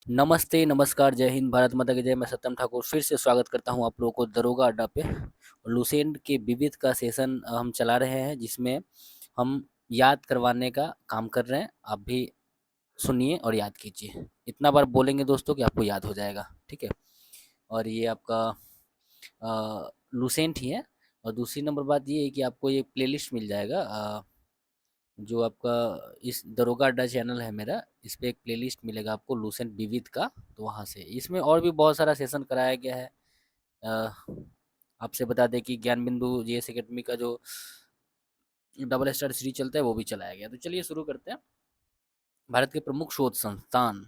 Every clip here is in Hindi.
नमस्ते, नमस्कार, जय हिंद, भारत माता की जय। मैं सत्यम ठाकुर फिर से स्वागत करता हूं आप लोगों को दरोगा अड्डा पे। लुसेंट के विविध का सेशन हम चला रहे हैं, जिसमें हम याद करवाने का काम कर रहे हैं। आप भी सुनिए और याद कीजिए। इतना बार बोलेंगे दोस्तों कि आपको याद हो जाएगा, ठीक है। और ये आपका लुसेंट ही है। और दूसरी नंबर बात ये है कि आपको ये प्लेलिस्ट मिल जाएगा, जो आपका इस दरोगा अड्डा चैनल है मेरा, इस पे एक प्लेलिस्ट मिलेगा आपको लूसेंट विविध का। तो वहाँ से इसमें और भी बहुत सारा सेशन कराया गया है। अ, आपसे बता दें कि ज्ञान बिंदु जीएस एकेडमी का जो डबल स्टार सीरीज चलता है वो भी चलाया गया। तो चलिए शुरू करते हैं। भारत के प्रमुख शोध संस्थान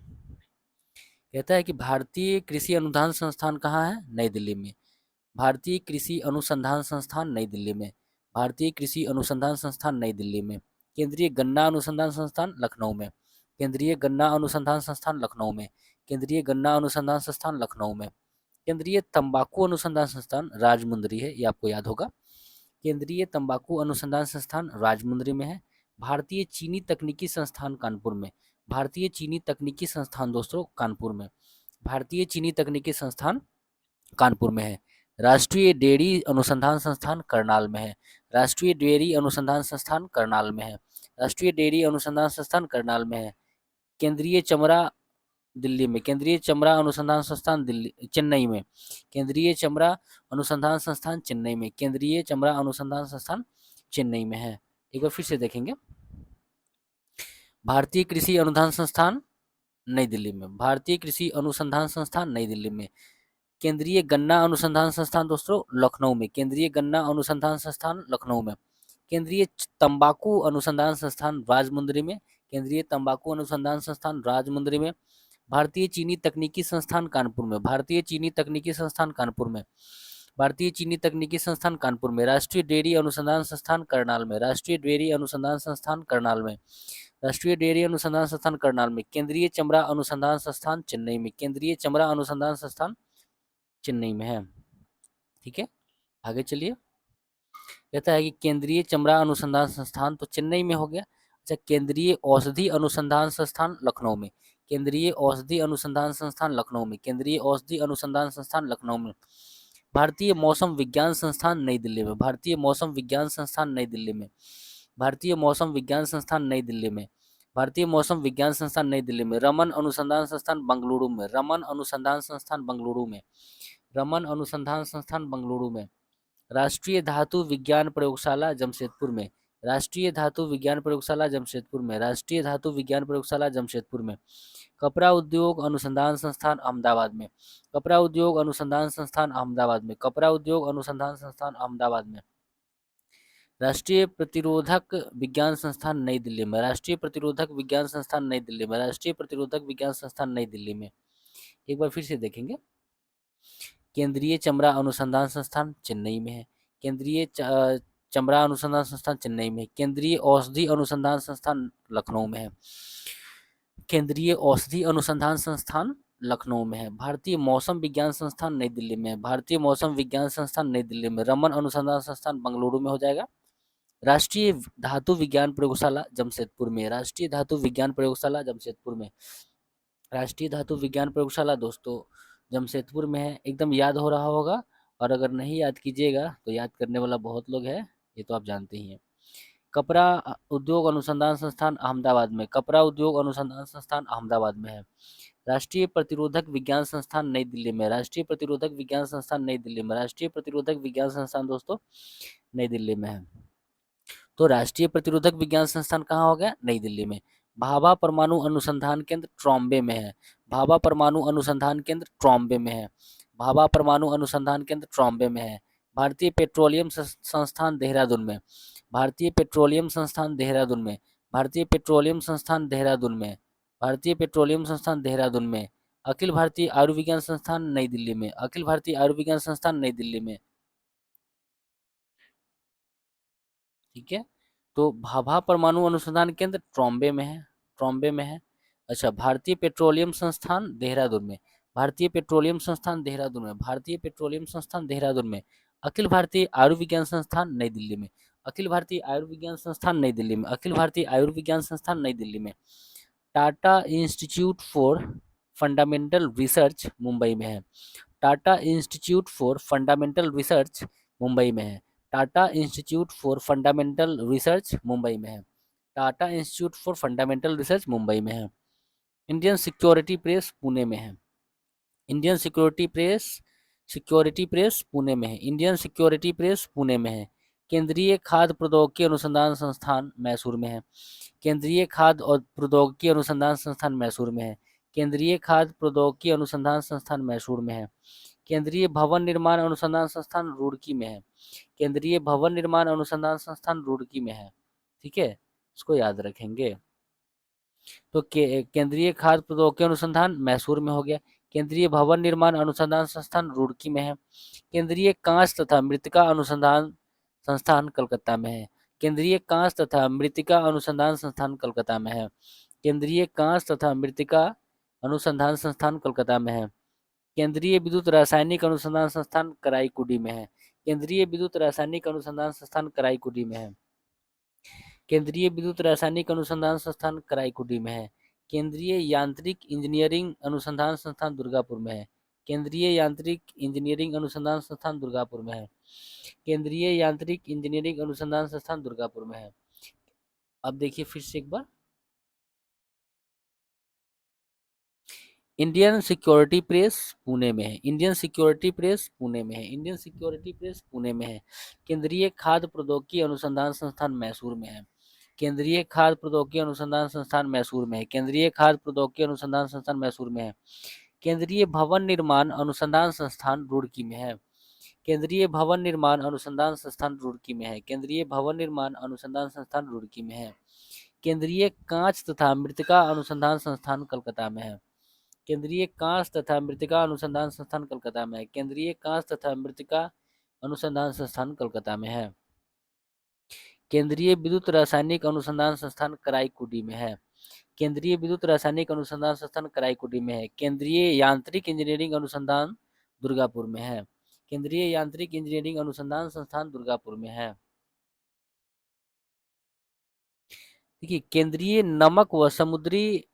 कहता है कि भारतीय कृषि अनुसंधान संस्थान कहाँ है? नई दिल्ली में। भारतीय कृषि अनुसंधान संस्थान नई दिल्ली में। भारतीय कृषि अनुसंधान संस्थान नई दिल्ली में। केंद्रीय गन्ना अनुसंधान संस्थान लखनऊ में। केंद्रीय गन्ना अनुसंधान संस्थान लखनऊ में। केंद्रीय गन्ना अनुसंधान संस्थान लखनऊ में। केंद्रीय तंबाकू अनुसंधान संस्थान राजमुंदरी है, ये आपको याद होगा। केंद्रीय तंबाकू अनुसंधान संस्थान राजमुंदरी में है। भारतीय चीनी तकनीकी संस्थान कानपुर में। भारतीय चीनी तकनीकी संस्थान दोस्तों कानपुर में। भारतीय चीनी तकनीकी संस्थान कानपुर में है। राष्ट्रीय डेयरी अनुसंधान संस्थान करनाल में है। राष्ट्रीय डेयरी अनुसंधान संस्थान करनाल में है। राष्ट्रीय डेयरी अनुसंधान संस्थान करनाल में है। केंद्रीय चमड़ा दिल्ली में। केंद्रीय चमड़ा अनुसंधान संस्थान दिल्ली चेन्नई में। केंद्रीय चमड़ा अनुसंधान संस्थान चेन्नई में। केंद्रीय चमड़ा अनुसंधान संस्थान चेन्नई में है। एक बार फिर से देखेंगे। भारतीय कृषि अनुसंधान संस्थान नई दिल्ली में। भारतीय कृषि अनुसंधान संस्थान नई दिल्ली में। केंद्रीय गन्ना अनुसंधान संस्थान दोस्तों लखनऊ में। केंद्रीय गन्ना अनुसंधान संस्थान लखनऊ में। केंद्रीय तंबाकू अनुसंधान संस्थान राजमुंदरी में। केंद्रीय तंबाकू अनुसंधान संस्थान राजमुंदरी में। भारतीय चीनी तकनीकी संस्थान कानपुर में। भारतीय चीनी तकनीकी संस्थान कानपुर में। भारतीय चीनी तकनीकी संस्थान कानपुर में। राष्ट्रीय डेयरी अनुसंधान संस्थान करनाल में। राष्ट्रीय डेयरी अनुसंधान संस्थान करनाल में। राष्ट्रीय डेयरी अनुसंधान संस्थान करनाल में। केंद्रीय चमड़ा अनुसंधान संस्थान चेन्नई में। केंद्रीय चमड़ा अनुसंधान संस्थान चेन्नई में है, ठीक है। आगे चलिए। कहता है कि केंद्रीय चमड़ा अनुसंधान संस्थान तो चेन्नई में हो गया। अच्छा, केंद्रीय औषधि अनुसंधान संस्थान लखनऊ में। केंद्रीय औषधि अनुसंधान संस्थान लखनऊ में। केंद्रीय औषधि अनुसंधान संस्थान लखनऊ में। भारतीय मौसम विज्ञान संस्थान नई दिल्ली में। भारतीय मौसम विज्ञान संस्थान नई दिल्ली में। भारतीय मौसम विज्ञान संस्थान नई दिल्ली में। भारतीय मौसम विज्ञान संस्थान नई दिल्ली में। रमन अनुसंधान संस्थान बंगलुरु में। रमन अनुसंधान संस्थान बंगलुरु में। रमन अनुसंधान संस्थान बंगलुरु में। राष्ट्रीय धातु विज्ञान प्रयोगशाला जमशेदपुर में। राष्ट्रीय धातु विज्ञान प्रयोगशाला जमशेदपुर में। राष्ट्रीय धातु विज्ञान प्रयोगशाला जमशेदपुर में। कपड़ा उद्योग अनुसंधान संस्थान अहमदाबाद में। कपड़ा उद्योग अनुसंधान संस्थान अहमदाबाद में। कपड़ा उद्योग अनुसंधान संस्थान अहमदाबाद में। राष्ट्रीय प्रतिरोधक विज्ञान संस्थान नई दिल्ली में। राष्ट्रीय प्रतिरोधक विज्ञान संस्थान नई दिल्ली में। राष्ट्रीय प्रतिरोधक विज्ञान संस्थान नई दिल्ली में। एक बार फिर से देखेंगे। केंद्रीय चमड़ा अनुसंधान संस्थान चेन्नई में है। केंद्रीय चमड़ा अनुसंधान संस्थान चेन्नई में। केंद्रीय औषधि अनुसंधान संस्थान लखनऊ में है। केंद्रीय औषधि अनुसंधान संस्थान लखनऊ में है। भारतीय मौसम विज्ञान संस्थान नई दिल्ली में है। भारतीय मौसम विज्ञान संस्थान नई दिल्ली में। रमन अनुसंधान संस्थान बंगलुरु में हो जाएगा। राष्ट्रीय धातु विज्ञान प्रयोगशाला जमशेदपुर में। राष्ट्रीय धातु विज्ञान प्रयोगशाला जमशेदपुर में। राष्ट्रीय धातु विज्ञान प्रयोगशाला दोस्तों जमशेदपुर में है। एकदम याद हो रहा होगा, और अगर नहीं याद कीजिएगा तो याद करने वाला बहुत लोग हैं, ये तो आप जानते ही हैं। कपड़ा उद्योग अनुसंधान संस्थान अहमदाबाद में। कपड़ा उद्योग अनुसंधान संस्थान अहमदाबाद में है। राष्ट्रीय प्रतिरोधक विज्ञान संस्थान नई दिल्ली में। राष्ट्रीय प्रतिरोधक विज्ञान संस्थान नई दिल्ली में। राष्ट्रीय प्रतिरोधक विज्ञान संस्थान दोस्तों नई दिल्ली में है। तो राष्ट्रीय प्रतिरोधक विज्ञान संस्थान कहाँ हो गया? नई दिल्ली में। भाभा परमाणु अनुसंधान केंद्र ट्रॉम्बे में है। भाभा परमाणु अनुसंधान केंद्र ट्रॉम्बे में है। भाभा परमाणु अनुसंधान केंद्र ट्रॉम्बे में है। भारतीय पेट्रोलियम संस्थान देहरादून में। भारतीय पेट्रोलियम संस्थान देहरादून में। भारतीय पेट्रोलियम संस्थान देहरादून में। भारतीय पेट्रोलियम संस्थान देहरादून में। अखिल भारतीय आयुर्विज्ञान संस्थान नई दिल्ली में। अखिल भारतीय आयुर्विज्ञान संस्थान नई दिल्ली में, ठीक है। तो भाभा परमाणु अनुसंधान केंद्र ट्रॉम्बे में है। ट्रॉम्बे में है। अच्छा, भारतीय पेट्रोलियम संस्थान देहरादून में। भारतीय पेट्रोलियम संस्थान देहरादून में। भारतीय पेट्रोलियम संस्थान देहरादून में। अखिल भारतीय आयुर्विज्ञान संस्थान नई दिल्ली में। अखिल भारतीय आयुर्विज्ञान संस्थान नई दिल्ली में। अखिल भारतीय आयुर्विज्ञान संस्थान नई दिल्ली में। Tata institute for fundamental research Mumbai में है। Tata institute for fundamental research Mumbai में है। Tata institute for fundamental research Mumbai में है। Tata institute for fundamental research Mumbai में है। इंडियन सिक्योरिटी प्रेस पुणे में है। इंडियन सिक्योरिटी प्रेस पुणे में है। इंडियन सिक्योरिटी प्रेस पुणे में है। केंद्रीय खाद्य प्रौद्योगिकी अनुसंधान संस्थान मैसूर में है। केंद्रीय खाद्य और प्रौद्योगिकी अनुसंधान संस्थान मैसूर में है। केंद्रीय खाद्य प्रौद्योगिकी अनुसंधान संस्थान मैसूर में है। केंद्रीय भवन निर्माण अनुसंधान संस्थान रुड़की में है। केंद्रीय भवन निर्माण अनुसंधान संस्थान रुड़की में है। ठीक है, इसको याद रखेंगे। तो केंद्रीय खाद्य प्रौद्योगिकी अनुसंधान मैसूर में हो गया। केंद्रीय भवन निर्माण अनुसंधान संस्थान रुड़की में है। केंद्रीय कांच तथा मृत्तिका अनुसंधान संस्थान कलकत्ता में है। केंद्रीय कांच तथा मृत्तिका अनुसंधान संस्थान कलकत्ता में है। केंद्रीय कांच तथा मृत्तिका अनुसंधान संस्थान कलकत्ता में है। केंद्रीय विद्युत रासायनिक अनुसंधान संस्थान कराईकुडी में है। केंद्रीय विद्युत रासायनिक अनुसंधान संस्थान कराईकुडी में है। केंद्रीय विद्युत रासायनिक अनुसंधान संस्थान कराईकुडी में है। केंद्रीय यांत्रिक इंजीनियरिंग अनुसंधान संस्थान दुर्गापुर में है। केंद्रीय यांत्रिक इंजीनियरिंग अनुसंधान संस्थान दुर्गापुर में है। केंद्रीय यांत्रिक इंजीनियरिंग अनुसंधान संस्थान दुर्गापुर में है। अब देखिए फिर से एक बार, इंडियन सिक्योरिटी प्रेस पुणे में है। इंडियन सिक्योरिटी प्रेस पुणे में है। इंडियन सिक्योरिटी प्रेस पुणे में है। केंद्रीय खाद्य प्रौद्योगिकी अनुसंधान संस्थान मैसूर में है। केंद्रीय खाद्य प्रौद्योगिकी अनुसंधान संस्थान मैसूर में है। केंद्रीय खाद्य प्रौद्योगिकी अनुसंधान संस्थान मैसूर में है। केंद्रीय भवन निर्माण अनुसंधान संस्थान रुड़की में है। केंद्रीय भवन निर्माण अनुसंधान संस्थान रुड़की में है। केंद्रीय भवन निर्माण अनुसंधान संस्थान रुड़की में है। केंद्रीय कांच तथा मृत्तिका अनुसंधान संस्थान कलकत्ता में है। केंद्रीय कांच तथा मृत्तिका अनुसंधान संस्थान कलकत्ता में है। केंद्रीय कांच तथा मृत्तिका अनुसंधान संस्थान कलकत्ता में है। केंद्रीय विद्युत रासायनिक अनुसंधान संस्थान कराईकुडी में है। केंद्रीय विद्युत रासायनिक अनुसंधान संस्थान कराईकुडी में है। केंद्रीय यांत्रिक इंजीनियरिंग अनुसंधान दुर्गापुर में है। केंद्रीय यांत्रिक इंजीनियरिंग अनुसंधान संस्थान दुर्गापुर में है। देखिए, केंद्रीय नमक व समुद्री,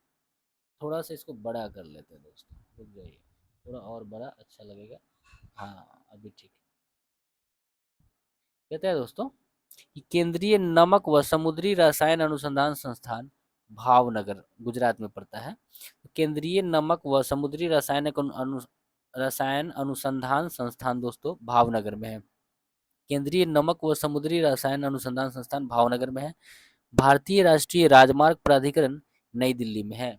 थोड़ा सा इसको बड़ा कर लेते हैं दोस्तों, रुक जाइए, थोड़ा और बड़ा अच्छा लगेगा। हाँ, अभी ठीक कहते हैं दोस्तों कि केंद्रीय नमक व समुद्री रसायन अनुसंधान संस्थान भावनगर गुजरात में पड़ता है। केंद्रीय नमक व समुद्री रसायन अनुसंधान संस्थान दोस्तों भावनगर में है। केंद्रीय नमक व समुद्री रसायन अनुसंधान संस्थान भावनगर में है। भारतीय राष्ट्रीय राजमार्ग प्राधिकरण नई दिल्ली में है।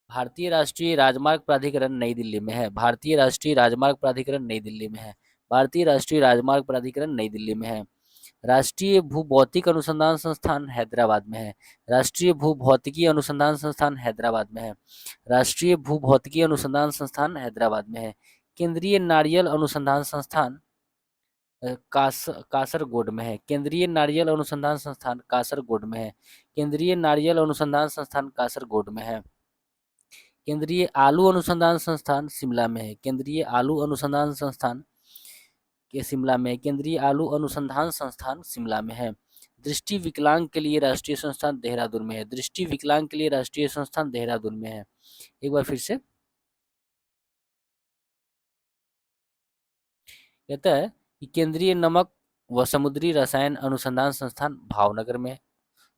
भारतीय राष्ट्रीय राजमार्ग प्राधिकरण नई दिल्ली में है। भारतीय राष्ट्रीय राजमार्ग प्राधिकरण नई दिल्ली में है। भारतीय राष्ट्रीय राजमार्ग प्राधिकरण नई दिल्ली में है। राष्ट्रीय भूभौतिक अनुसंधान संस्थान हैदराबाद में है। राष्ट्रीय भूभौतिकी अनुसंधान संस्थान हैदराबाद में है। राष्ट्रीय भूभौतिकी अनुसंधान संस्थान हैदराबाद में है। केंद्रीय नारियल अनुसंधान संस्थान कासरगोड में है। केंद्रीय नारियल अनुसंधान संस्थान कासरगोड में है। केंद्रीय नारियल अनुसंधान संस्थान कासरगोड में है। केंद्रीय आलू अनुसंधान संस्थान शिमला में है। केंद्रीय आलू अनुसंधान संस्थान के शिमला में। केंद्रीय आलू अनुसंधान संस्थान शिमला में है। दृष्टि विकलांग के लिए राष्ट्रीय संस्थान देहरादून में है। दृष्टि विकलांग के लिए राष्ट्रीय संस्थान देहरादून में है। एक बार फिर से कहता है कि केंद्रीय नमक व समुद्री रसायन अनुसंधान संस्थान भावनगर में है।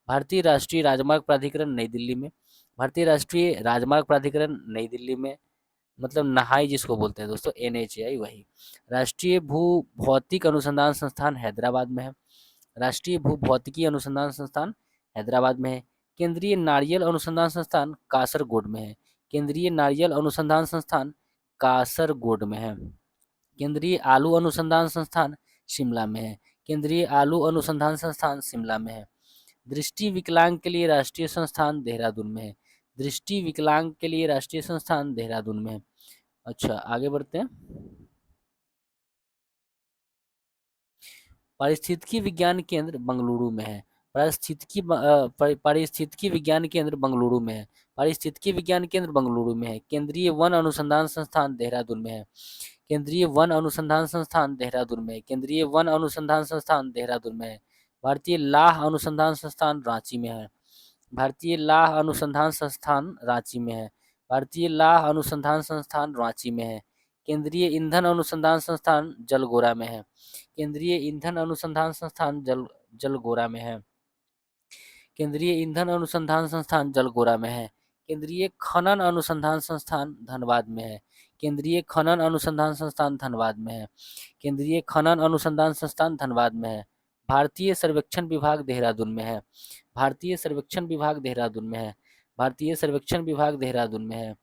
भारतीय राष्ट्रीय राजमार्ग प्राधिकरण नई दिल्ली में। भारतीय राष्ट्रीय राजमार्ग प्राधिकरण नई दिल्ली में, मतलब नहाई जिसको बोलते हैं दोस्तों, NHAI वही। राष्ट्रीय भू भौतिक अनुसंधान संस्थान हैदराबाद में है। राष्ट्रीय भू भौतिकी अनुसंधान संस्थान हैदराबाद में है। केंद्रीय नारियल अनुसंधान संस्थान कासरगोड में है। केंद्रीय नारियल अनुसंधान संस्थान कासरगोड में है। केंद्रीय आलू अनुसंधान संस्थान शिमला में है। केंद्रीय आलू अनुसंधान संस्थान शिमला में है। दृष्टि विकलांग के लिए राष्ट्रीय संस्थान देहरादून में है। दृष्टि विकलांग के लिए राष्ट्रीय संस्थान देहरादून में है। अच्छा, आगे बढ़ते हैं। पारिस्थितिकी विज्ञान केंद्र बंगलुरु में है। पारिस्थितिकी विज्ञान केंद्र बंगलुरु में है। पारिस्थितिकी विज्ञान केंद्र बंगलुरु में है। केंद्रीय वन अनुसंधान संस्थान देहरादून में है। केंद्रीय वन अनुसंधान संस्थान देहरादून में है। केंद्रीय वन अनुसंधान संस्थान देहरादून में है। भारतीय लाह अनुसंधान संस्थान रांची में है। भारतीय लाह अनुसंधान संस्थान रांची में है। भारतीय लाह अनुसंधान संस्थान रांची में है। केंद्रीय ईंधन अनुसंधान संस्थान जलगोरा में है। केंद्रीय ईंधन अनुसंधान संस्थान जलगोरा में है। केंद्रीय ईंधन अनुसंधान संस्थान जलगोरा में है। केंद्रीय खनन अनुसंधान संस्थान धनबाद में है। केंद्रीय खनन अनुसंधान संस्थान धनबाद में है। केंद्रीय खनन अनुसंधान संस्थान धनबाद में है। भारतीय सर्वेक्षण विभाग देहरादून में है। भारतीय सर्वेक्षण विभाग देहरादून में है। भारतीय सर्वेक्षण विभाग देहरादून में है।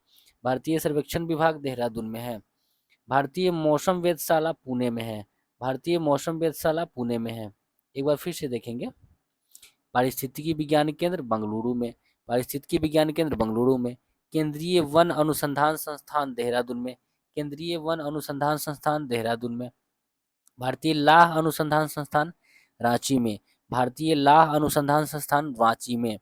भारतीय सर्वेक्षण विभाग देहरादून में है। भारतीय मौसम वेधशाला पुणे में है। भारतीय मौसम वेधशाला पुणे में है। एक बार फिर से देखेंगे। पारिस्थितिकी विज्ञान केंद्र बंगलुरु में। पारिस्थितिकी विज्ञान केंद्र बंगलुरु में। केंद्रीय वन अनुसंधान संस्थान देहरादून में। केंद्रीय वन अनुसंधान संस्थान देहरादून में। भारतीय लाह अनुसंधान संस्थान रांची में। भारतीय लाह अनुसंधान संस्थान रांची में।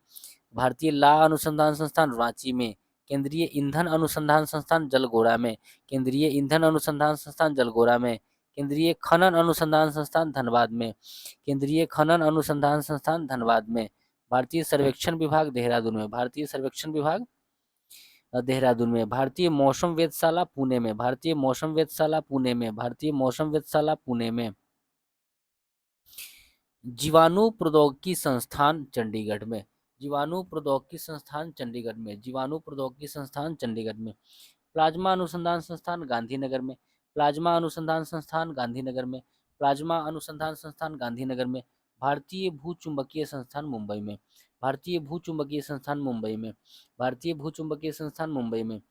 भारतीय लाह अनुसंधान संस्थान रांची में। केंद्रीय ईंधन अनुसंधान संस्थान जलगोरा में। केंद्रीय ईंधन अनुसंधान संस्थान जलगोरा में। केंद्रीय खनन अनुसंधान संस्थान धनबाद में। केंद्रीय खनन अनुसंधान संस्थान धनबाद में। भारतीय सर्वेक्षण विभाग देहरादून में। भारतीय सर्वेक्षण विभाग देहरादून में। भारतीय मौसम वेधशाला पुणे में। भारतीय मौसम वेधशाला पुणे में। भारतीय मौसम वेधशाला पुणे में। जीवाणु प्रौद्योगिकी संस्थान चंडीगढ़ में। जीवाणु प्रौद्योगिकी संस्थान चंडीगढ़ में। जीवाणु प्रौद्योगिकी संस्थान चंडीगढ़ में। प्लाज्मा अनुसंधान संस्थान गांधीनगर में। प्लाज्मा अनुसंधान संस्थान गांधीनगर में। प्लाज्मा अनुसंधान संस्थान गांधीनगर में। भारतीय भूचुंबकीय संस्थान मुंबई में। भारतीय भूचुंबकीय संस्थान मुंबई में। भारतीय भूचुंबकीय संस्थान मुंबई में।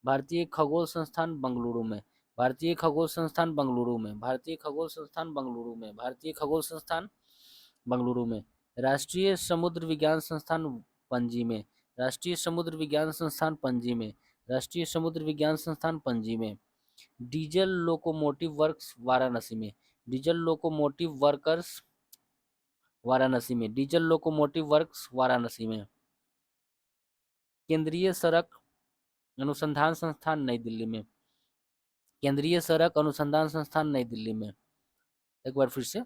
भारतीय खगोल संस्थान बंगलुरु में। भारतीय खगोल संस्थान बंगलुरु में। भारतीय खगोल संस्थान बंगलुरु में। भारतीय खगोल संस्थान बंगलुरु में। राष्ट्रीय समुद्र विज्ञान संस्थान पणजी में। राष्ट्रीय समुद्र विज्ञान संस्थान पणजी में। राष्ट्रीय समुद्र विज्ञान संस्थान पणजी में। डीजल लोकोमोटिव वर्क्स वाराणसी में। डीजल लोकोमोटिव वर्कर्स वाराणसी में। डीजल लोकोमोटिव वर्क्स वाराणसी में। केंद्रीय सड़क अनुसंधान संस्थान नई दिल्ली में। केंद्रीय सड़क अनुसंधान संस्थान नई दिल्ली में। एक बार फिर से।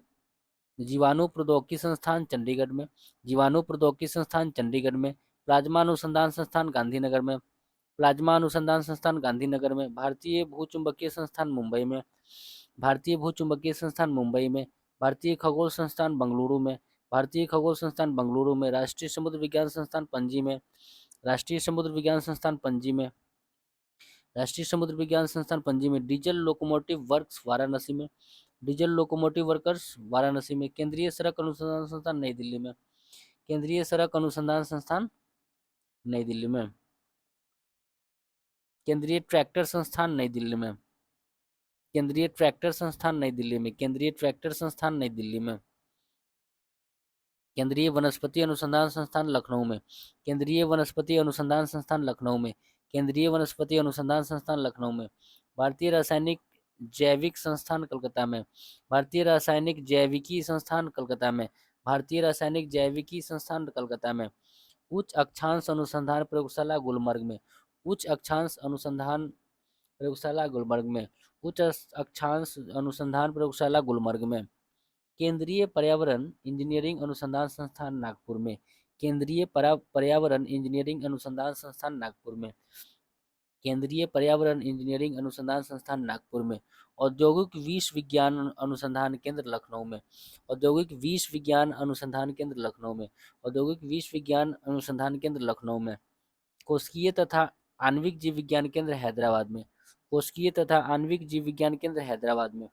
जीवाणु प्रौद्योगिकी संस्थान चंडीगढ़ में। जीवाणु प्रौद्योगिकी संस्थान चंडीगढ़ में। प्लाज्मा अनुसंधान संस्थान गांधीनगर में। प्लाज्मा अनुसंधान संस्थान गांधीनगर में। भारतीय भूचुंबकीय संस्थान मुंबई में। भारतीय भूचुंबकीय संस्थान मुंबई में। भारतीय खगोल संस्थान बंगलुरु में। भारतीय खगोल संस्थान बंगलुरु में। राष्ट्रीय समुद्र विज्ञान संस्थान पणजी में। राष्ट्रीय समुद्र विज्ञान संस्थान पणजी में। राष्ट्रीय समुद्र विज्ञान संस्थान पणजी में। डीजल लोकोमोटिव वर्क्स वाराणसी में। डीजल लोकोमोटिव वर्कर्स वाराणसी में। केंद्रीय सड़क अनुसंधान संस्थान नई दिल्ली में। केंद्रीय सड़क अनुसंधान संस्थान नई दिल्ली में। केंद्रीय ट्रैक्टर संस्थान नई दिल्ली में। केंद्रीय ट्रैक्टर संस्थान नई दिल्ली में। केंद्रीय ट्रैक्टर संस्थान नई दिल्ली में। केंद्रीय वनस्पति अनुसंधान संस्थान लखनऊ में। केंद्रीय वनस्पति अनुसंधान संस्थान लखनऊ में। केंद्रीय वनस्पति अनुसंधान संस्थान लखनऊ में। भारतीय रासायनिक जैविक संस्थान कलकत्ता में। भारतीय रासायनिक जैविकी संस्थान कलकत्ता में। भारतीय रासायनिक जैविकी संस्थान कलकत्ता में। उच्च अक्षांश अनुसंधान प्रयोगशाला गुलमर्ग में। उच्च अक्षांश अनुसंधान प्रयोगशाला गुलमर्ग में। उच्च अक्षांश अनुसंधान प्रयोगशाला गुलमर्ग में। केंद्रीय पर्यावरण इंजीनियरिंग अनुसंधान संस्थान नागपुर में। केंद्रीय पर्यावरण इंजीनियरिंग अनुसंधान संस्थान नागपुर में। केंद्रीय पर्यावरण इंजीनियरिंग अनुसंधान संस्थान नागपुर में। औद्योगिक विष विज्ञान अनुसंधान केंद्र लखनऊ में। औद्योगिक विष विज्ञान अनुसंधान केंद्र लखनऊ में। औद्योगिक विष विज्ञान अनुसंधान केंद्र लखनऊ में। कोशिकीय तथा आणविक जीव विज्ञान केंद्र हैदराबाद में। कोशिकीय तथा आणविक जीव विज्ञान केंद्र हैदराबाद में।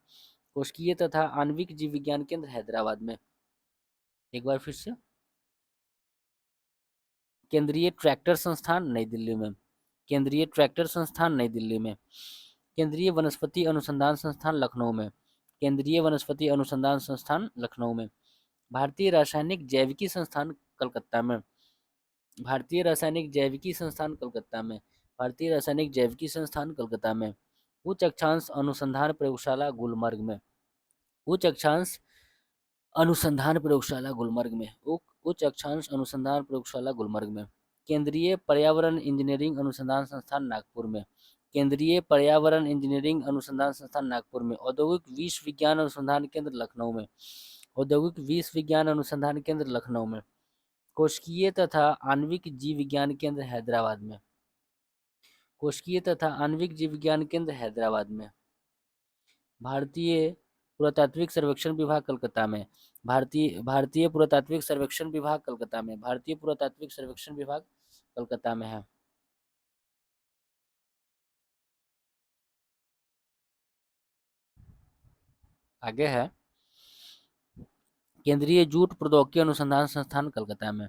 कोशिकीय तथा आणविक जीव विज्ञान केंद्र हैदराबाद में। एक बार फिर से। केंद्रीय ट्रैक्टर संस्थान नई दिल्ली में। केंद्रीय ट्रैक्टर संस्थान नई दिल्ली में। केंद्रीय वनस्पति अनुसंधान संस्थान लखनऊ में। केंद्रीय वनस्पति अनुसंधान संस्थान लखनऊ में। भारतीय रासायनिक जैविकी संस्थान कलकत्ता में। भारतीय रासायनिक जैविकी संस्थान कलकत्ता में। भारतीय रासायनिक जैविकी संस्थान कलकत्ता में। उच्च अक्षांश अनुसंधान प्रयोगशाला गुलमर्ग में। उच्च अक्षांश अनुसंधान प्रयोगशाला गुलमर्ग में। उच्च अक्षांश अनुसंधान प्रयोगशाला गुलमर्ग में। केंद्रीय पर्यावरण इंजीनियरिंग अनुसंधान संस्थान नागपुर में। केंद्रीय पर्यावरण इंजीनियरिंग अनुसंधान संस्थान नागपुर में। औद्योगिक विष विज्ञान अनुसंधान केंद्र लखनऊ में। औद्योगिक विष विज्ञान अनुसंधान केंद्र लखनऊ में। कोशिकीय तथा आणविक जीव विज्ञान केंद्र हैदराबाद में। कोशिकीय तथा आणविक जीव विज्ञान केंद्र हैदराबाद में। भारतीय पुरातात्विक सर्वेक्षण विभाग कलकत्ता में। भारतीय पुरातात्विक सर्वेक्षण विभाग कलकत्ता में। भारतीय पुरातात्विक सर्वेक्षण विभाग कलकत्ता में है। आगे है केंद्रीय जूट प्रौद्योगिकी अनुसंधान संस्थान कलकत्ता में।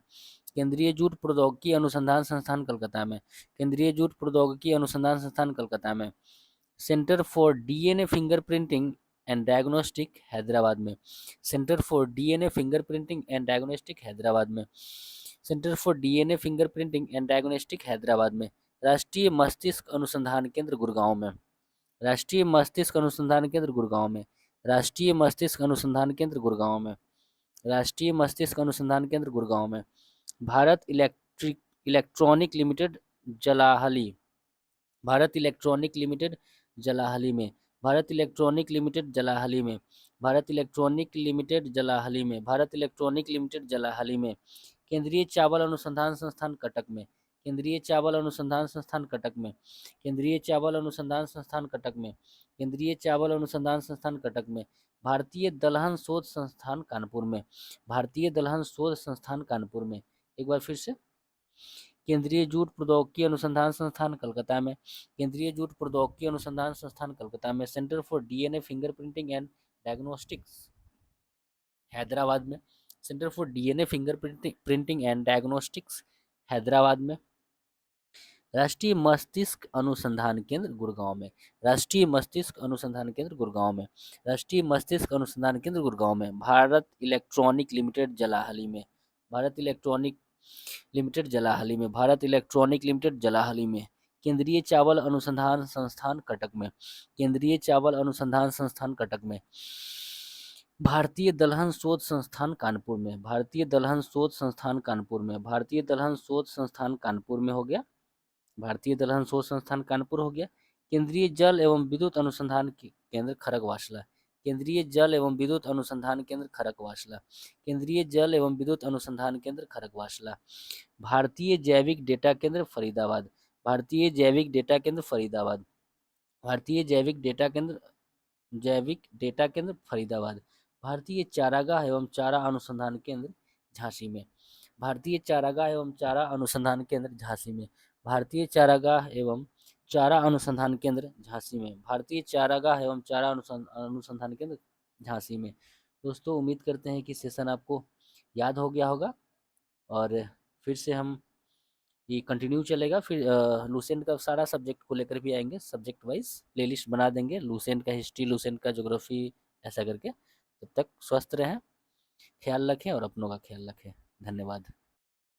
केंद्रीय जूट प्रौद्योगिकी अनुसंधान संस्थान कलकत्ता में। केंद्रीय जूट प्रौद्योगिकी अनुसंधान संस्थान कलकत्ता में। Centre for DNA fingerprinting and diagnostic Hyderabad में। Centre for DNA fingerprinting and diagnostic Hyderabad में। Centre for DNA fingerprinting and diagnostic Hyderabad में। राष्ट्रीय मस्तिष्क अनुसंधान केंद्र गुड़गांव में। राष्ट्रीय मस्तिष्क अनुसंधान केंद्र गुड़गांव में। राष्ट्रीय मस्तिष्क अनुसंधान केंद्र गुड़गांव में। राष्ट्रीय मस्तिष्क अनुसंधान केंद्र गुड़गांव में। Bharat electronic limited Jalahalli. Bharat electronic limited Jalahalli में। भारत इलेक्ट्रॉनिक लिमिटेड जलाहली में। भारत इलेक्ट्रॉनिक लिमिटेड जलाहली में। भारत इलेक्ट्रॉनिक लिमिटेड जलाहली में। केंद्रीय चावल अनुसंधान संस्थान कटक में। केंद्रीय चावल अनुसंधान संस्थान कटक में। केंद्रीय चावल अनुसंधान संस्थान कटक में। केंद्रीय चावल अनुसंधान संस्थान कटक में। भारतीय दलहन शोध संस्थान कानपुर में। भारतीय दलहन शोध संस्थान कानपुर में। एक बार फिर से, केंद्रीय जूट प्रौद्योगिकी अनुसंधान संस्थान कलकत्ता में। केंद्रीय जूट प्रौद्योगिकी अनुसंधान संस्थान कलकत्ता में। Centre for DNA fingerprinting and diagnostics Hyderabad में। Centre for DNA fingerprinting and diagnostics Hyderabad में। राष्ट्रीय मस्तिष्क अनुसंधान केंद्र गुड़गांव में। राष्ट्रीय मस्तिष्क अनुसंधान केंद्र गुड़गांव में। राष्ट्रीय मस्तिष्क अनुसंधान केंद्र गुड़गांव में। भारत इलेक्ट्रॉनिक लिमिटेड जलाहली में। भारत इलेक्ट्रॉनिक लिमिटेड जलाहली में। भारत इलेक्ट्रॉनिक लिमिटेड जलाहली में। केंद्रीय चावल अनुसंधान संस्थान कटक में। केंद्रीय चावल अनुसंधान संस्थान कटक में। भारतीय दलहन शोध संस्थान कानपुर में। भारतीय दलहन शोध संस्थान कानपुर में। भारतीय दलहन शोध संस्थान कानपुर में हो गया। भारतीय दलहन शोध संस्थान कानपुर हो गया। केंद्रीय जल एवं विद्युत अनुसंधान केंद्र खड़गवासला। केंद्रीय जल एवं विद्युत अनुसंधान केंद्र खड़गवासला। केंद्रीय जल एवं विद्युत अनुसंधान केंद्र खड़गवासला। भारतीय जैविक डेटा केंद्र फरीदाबाद। भारतीय जैविक डेटा केंद्र फरीदाबाद। भारतीय जैविक डेटा केंद्र फरीदाबाद। भारतीय चारागाह एवं चारा अनुसंधान केंद्र झांसी में। भारतीय चारागाह एवं चारा अनुसंधान केंद्र झांसी में। भारतीय चारागाह एवं चारा अनुसंधान केंद्र झांसी में। भारतीय चारागाह एवं चारा अनुसंधान केंद्र झांसी में। दोस्तों, उम्मीद करते हैं कि सेशन आपको याद हो गया होगा और फिर से हम ये कंटिन्यू चलेगा। फिर लूसेंट का सारा सब्जेक्ट को लेकर भी आएंगे, सब्जेक्ट वाइज प्लेलिस्ट बना देंगे, लूसेंट का हिस्ट्री, लूसेंट का ज्योग्राफी, ऐसा करके। तब तक स्वस्थ रहें, ख्याल रखें और अपनों का ख्याल रखें। धन्यवाद।